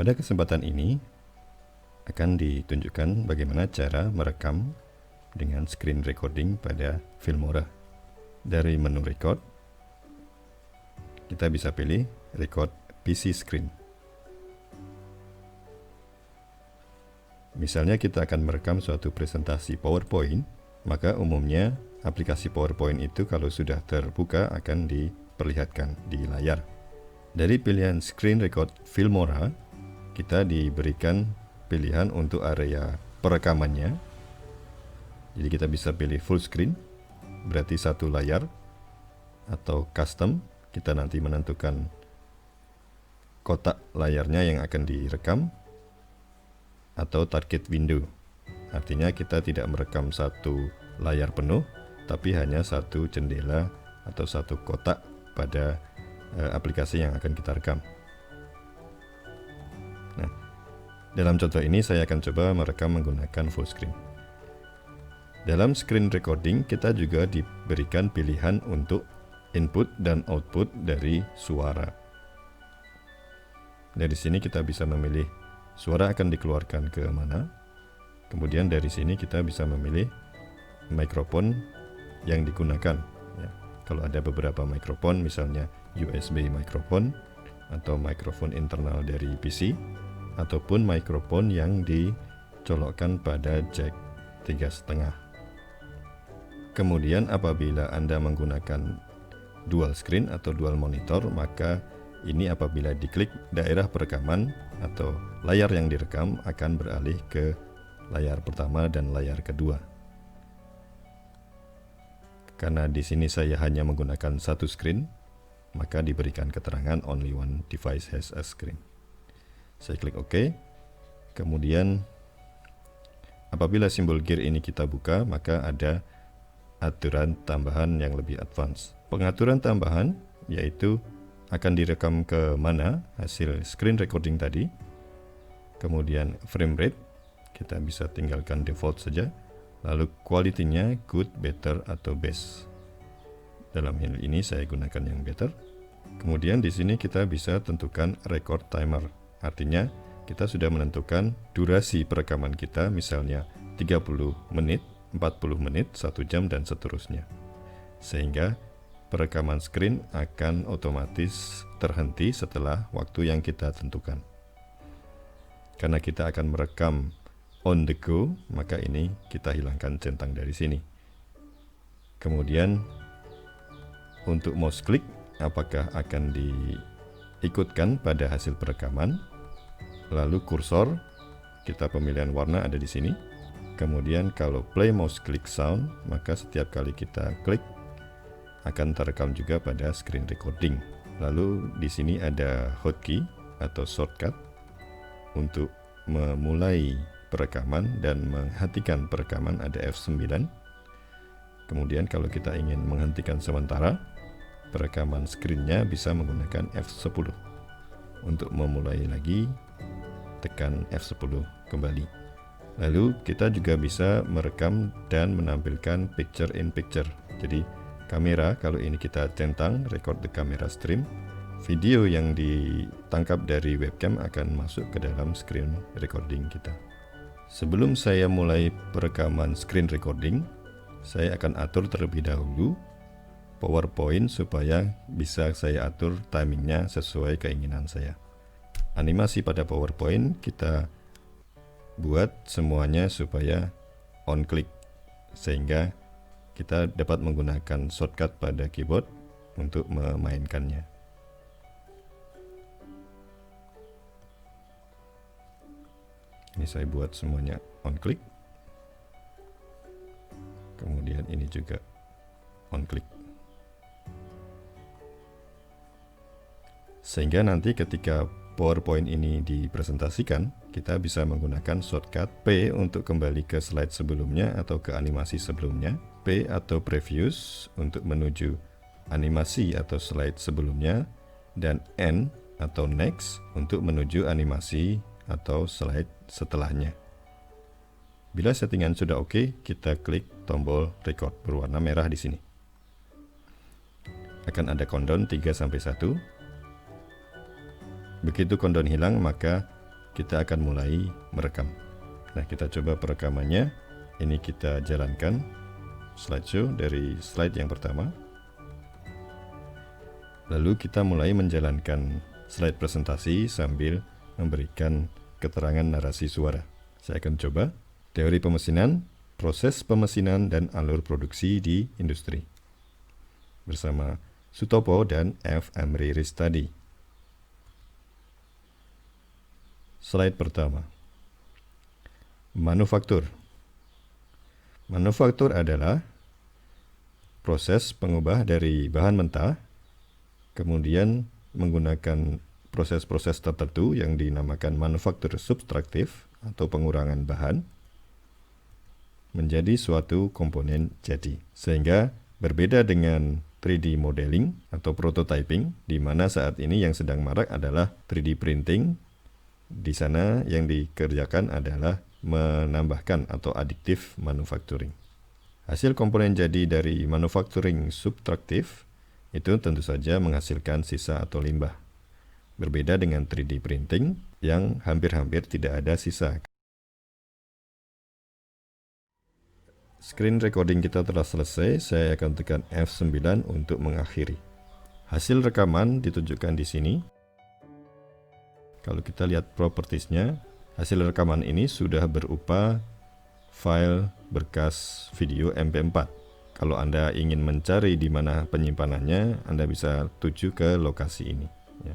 Pada kesempatan ini akan ditunjukkan bagaimana cara merekam dengan screen recording pada Filmora. Dari menu record, kita bisa pilih record PC screen. Misalnya kita akan merekam suatu presentasi PowerPoint, maka umumnya aplikasi PowerPoint itu kalau sudah terbuka akan diperlihatkan di layar. Dari pilihan screen record Filmora, kita diberikan pilihan untuk area perekamannya. Jadi kita bisa pilih full screen, berarti satu layar, atau custom, kita nanti menentukan kotak layarnya yang akan direkam, atau target window. Artinya kita tidak merekam satu layar penuh, tapi hanya satu jendela atau satu kotak pada aplikasi yang akan kita rekam. Nah, dalam contoh ini saya akan coba merekam menggunakan full screen. Dalam screen recording kita juga diberikan pilihan untuk input dan output dari suara. Dari sini kita bisa memilih suara akan dikeluarkan ke mana. Kemudian dari sini kita bisa memilih mikrofon yang digunakan. Ya, kalau ada beberapa mikrofon, misalnya USB mikrofon atau mikrofon internal dari PC, ataupun mikrofon yang dicolokkan pada jack 3,5. Kemudian apabila Anda menggunakan dual screen atau dual monitor, maka ini apabila diklik daerah perekaman atau layar yang direkam akan beralih ke layar pertama dan layar kedua. Karena di sini saya hanya menggunakan satu screen, maka diberikan keterangan only one device has a screen. Saya klik OK. Kemudian apabila simbol gear ini kita buka, maka ada aturan tambahan yang lebih advance. Pengaturan tambahan yaitu akan direkam ke mana hasil screen recording tadi. Kemudian frame rate, kita bisa tinggalkan default saja. Lalu quality-nya good, better, atau best. Dalam hal ini saya gunakan yang better. Kemudian di sini kita bisa tentukan record timer. Artinya kita sudah menentukan durasi perekaman kita, misalnya 30 menit, 40 menit, 1 jam, dan seterusnya. Sehingga perekaman screen akan otomatis terhenti setelah waktu yang kita tentukan. Karena kita akan merekam on the go, maka ini kita hilangkan centang dari sini. Kemudian untuk mouse click, apakah akan diikutkan pada hasil perekaman. Lalu kursor, kita pemilihan warna ada di sini. Kemudian kalau play mouse click sound, maka setiap kali kita klik akan terekam juga pada screen recording. Lalu di sini ada hotkey atau shortcut untuk memulai perekaman dan menghentikan perekaman, ada F9. Kemudian kalau kita ingin menghentikan sementara perekaman screen-nya, bisa menggunakan F10. Untuk memulai lagi, tekan F10 kembali. Lalu kita juga bisa merekam dan menampilkan picture in picture. Jadi kamera, kalau ini kita centang record the camera stream, video yang ditangkap dari webcam akan masuk ke dalam screen recording kita. Sebelum saya mulai perekaman screen recording, saya akan atur terlebih dahulu PowerPoint supaya bisa saya atur timingnya sesuai keinginan saya. Animasi pada PowerPoint kita buat semuanya supaya on click, sehingga kita dapat menggunakan shortcut pada keyboard untuk memainkannya. Ini saya buat semuanya on click. Kemudian ini juga on click. Sehingga nanti ketika PowerPoint ini dipresentasikan, kita bisa menggunakan shortcut P untuk kembali ke slide sebelumnya atau ke animasi sebelumnya, P atau previous untuk menuju animasi atau slide sebelumnya, dan N atau next untuk menuju animasi atau slide setelahnya. Bila settingan sudah oke, kita klik tombol record berwarna merah di sini. Akan ada countdown 3 sampai 1. Begitu countdown hilang, maka kita akan mulai merekam. Nah, kita coba perekamannya. Ini kita jalankan slideshow dari slide yang pertama. Lalu kita mulai menjalankan slide presentasi sambil memberikan keterangan narasi suara. Saya akan coba teori pemesinan, proses pemesinan, dan alur produksi di industri bersama Sutopo dan F. Amri Ristadi. Slide pertama. Manufaktur. Manufaktur adalah proses pengubah dari bahan mentah, kemudian menggunakan proses-proses tertentu yang dinamakan manufaktur subtraktif atau pengurangan bahan, menjadi suatu komponen jadi. Sehingga berbeda dengan 3D modeling atau prototyping, di mana saat ini yang sedang marak adalah 3D printing. Di sana yang dikerjakan adalah menambahkan atau additive manufacturing. Hasil komponen jadi dari manufacturing subtraktif itu tentu saja menghasilkan sisa atau limbah. Berbeda dengan 3D printing yang hampir-hampir tidak ada sisa. Screen recording kita telah selesai, saya akan tekan F9 untuk mengakhiri. Hasil rekaman ditunjukkan di sini. Kalau kita lihat propertiesnya, hasil rekaman ini sudah berupa file berkas video MP4. Kalau Anda ingin mencari di mana penyimpanannya, Anda bisa tuju ke lokasi ini. Ya.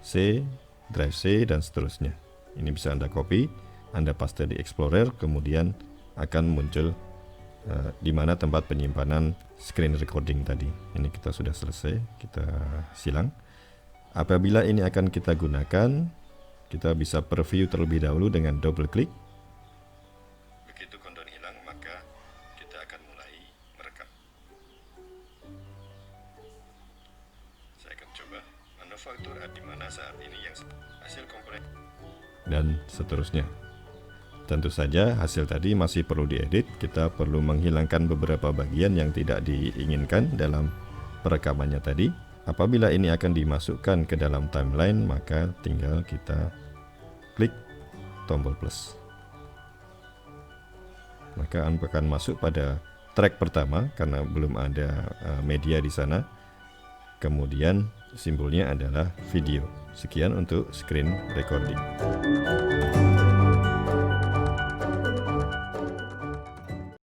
C, drive C, dan seterusnya. Ini bisa Anda copy, Anda paste di Explorer, kemudian akan muncul di mana tempat penyimpanan screen recording tadi. Ini kita sudah selesai, kita silang. Apabila ini akan kita gunakan, kita bisa preview terlebih dahulu dengan double klik. Begitu countdown hilang, maka kita akan mulai merekam. Saya akan coba manufaktur di mana saat ini yang hasil komponen dan seterusnya. Tentu saja hasil tadi masih perlu diedit. Kita perlu menghilangkan beberapa bagian yang tidak diinginkan dalam perekamannya tadi. Apabila ini akan dimasukkan ke dalam timeline, maka tinggal kita klik tombol plus. Maka akan masuk pada track pertama karena belum ada media di sana. Kemudian simbolnya adalah video. Sekian untuk screen recording.